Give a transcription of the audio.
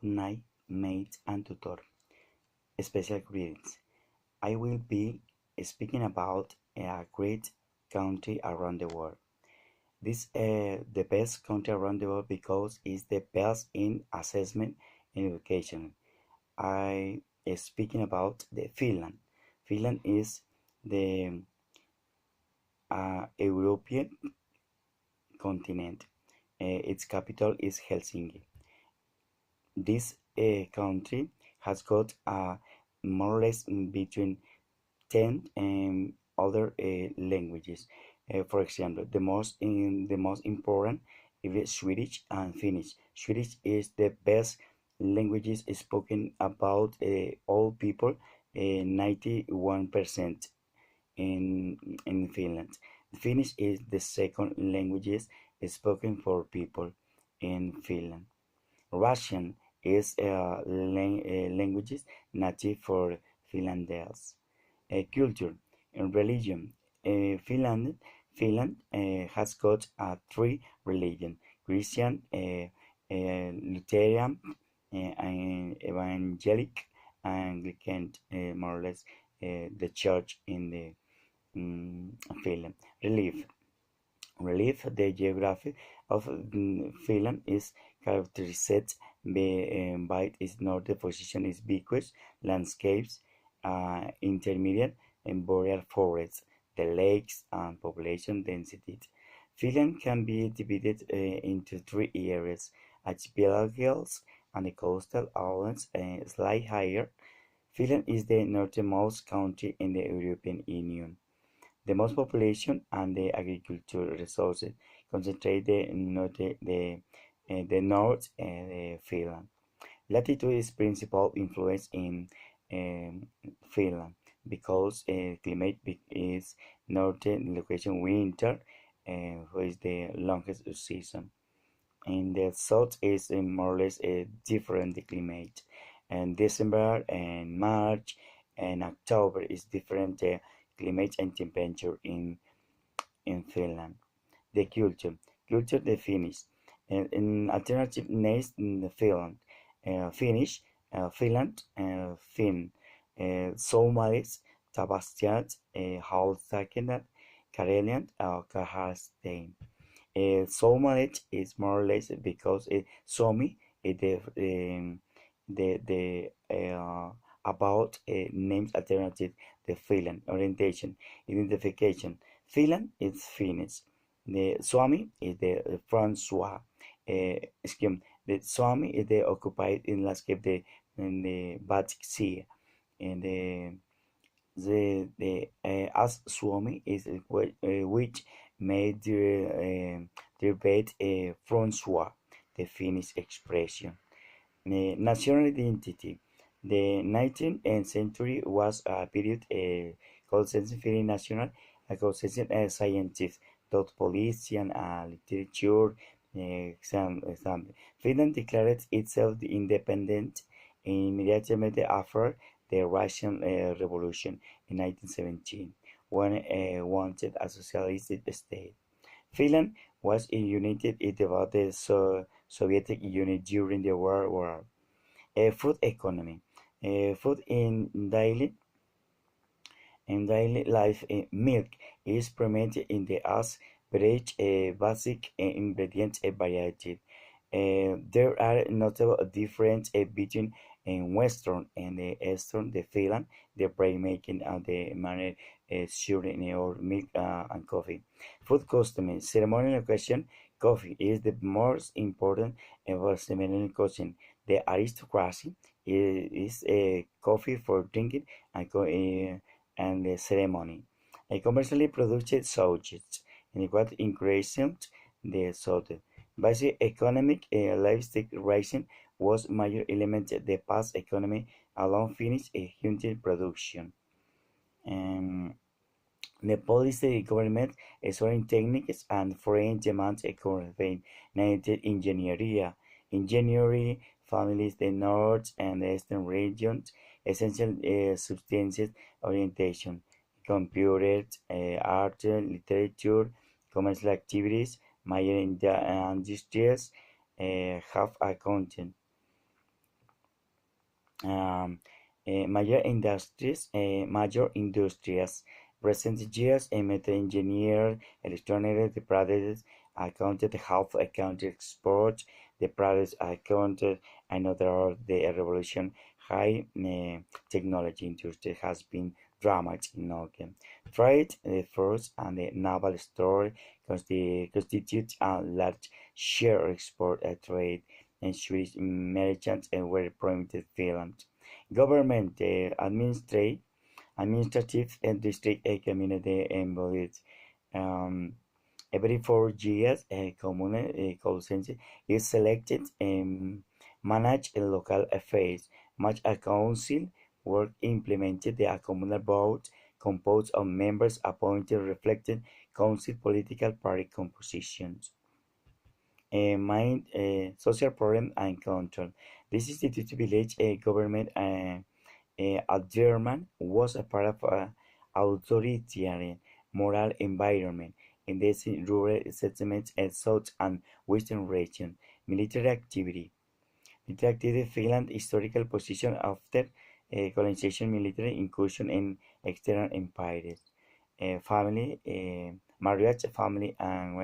Good night, mate and tutor. Special greetings. I will be speaking about a great country around the world. This the best country around the world because it's the best in assessment and education. I is speaking about the Finland. Finland is the European continent. Its capital is Helsinki. This country has got more or less between 10 other languages. For example, the most important is Swedish and Finnish. Swedish is the best languages spoken about all people, 91% in Finland. Finnish is the second languages spoken for people in Finland. Russian is languages native for Finlandese. Culture and religion. Finland has got three religions: Christian, Lutheran, and Evangelic, Anglican, more or less the church in the Finland. Relief. Relief. The geography of Finland is characterized by its northern position is beaches, landscapes, intermediate and boreal forests, the lakes and population density. Finland can be divided into three areas: archipelagos and the coastal islands, slightly higher. Finland is the northernmost country in the European Union. The most population and the agricultural resources concentrate the north Finland. Latitude is principal influence in um, Finland because climate is northern location winter, which is the longest season. In the south is more or less a different climate, and December and March and October is different climate and temperature in Finland. The culture the Finnish, in alternative names in the Finland, Finnish, Finland, Finn, Somalis, Tabastiat, Halsakenat, Karelian, Kaharstein. Somalit is more or less because Somi is the about names alternative the Finland orientation identification. Finland is Finnish. The Swami is the Francois. Excuse me. The Swami is the occupied in landscape in the Baltic Sea, and the as Swami is which made derive Francois, the Finnish expression. National identity. The 19th century was a period called Finnish national, a scientists, thought politician, literature. Example. Finland declared itself independent immediately after the Russian Revolution in 1917, when wanted a socialist state. Finland was united about the Soviet Union during the World War. Food economy. Food in daily life, milk is promoted in the as beverage, basic ingredient variety. There are notable differences between Western and Eastern the Finland, the bread making and the manner serving or milk and coffee. Food custom, ceremonial occasion, coffee is the most important ceremonial occasion. The aristocracy is coffee for drinking and the ceremony. A commercially produced subject and what increased the soda. Basic economic livestock raising was major element of the past economy along finished hunting production. Um, the policy government exploring techniques and foreign demand economy native engineering families the north and the eastern regions essential substances orientation computer art literature commercial activities major industries have a content um, major industries. Recent years, metal engineer, electronics, the products accounted half accounted export, the products accounted another the revolution. High technology industry has been dramatic in Nokia. Trade, the first and the naval store constitute a large share of export trade and Swedish merchants were prominent Finland. Government, administrative and district community embodied. Um, every 4 years, a commune council is selected and manage local affairs. Much a council work implemented the communal vote composed of members appointed reflecting council political party compositions. Mind social problem and control. This institute village government at German was a part of an authoritarian moral environment in these rural settlements in south and western region. Military activity. Military activity Finland historical position after colonization military incursion in external empires. Family, marriage, family and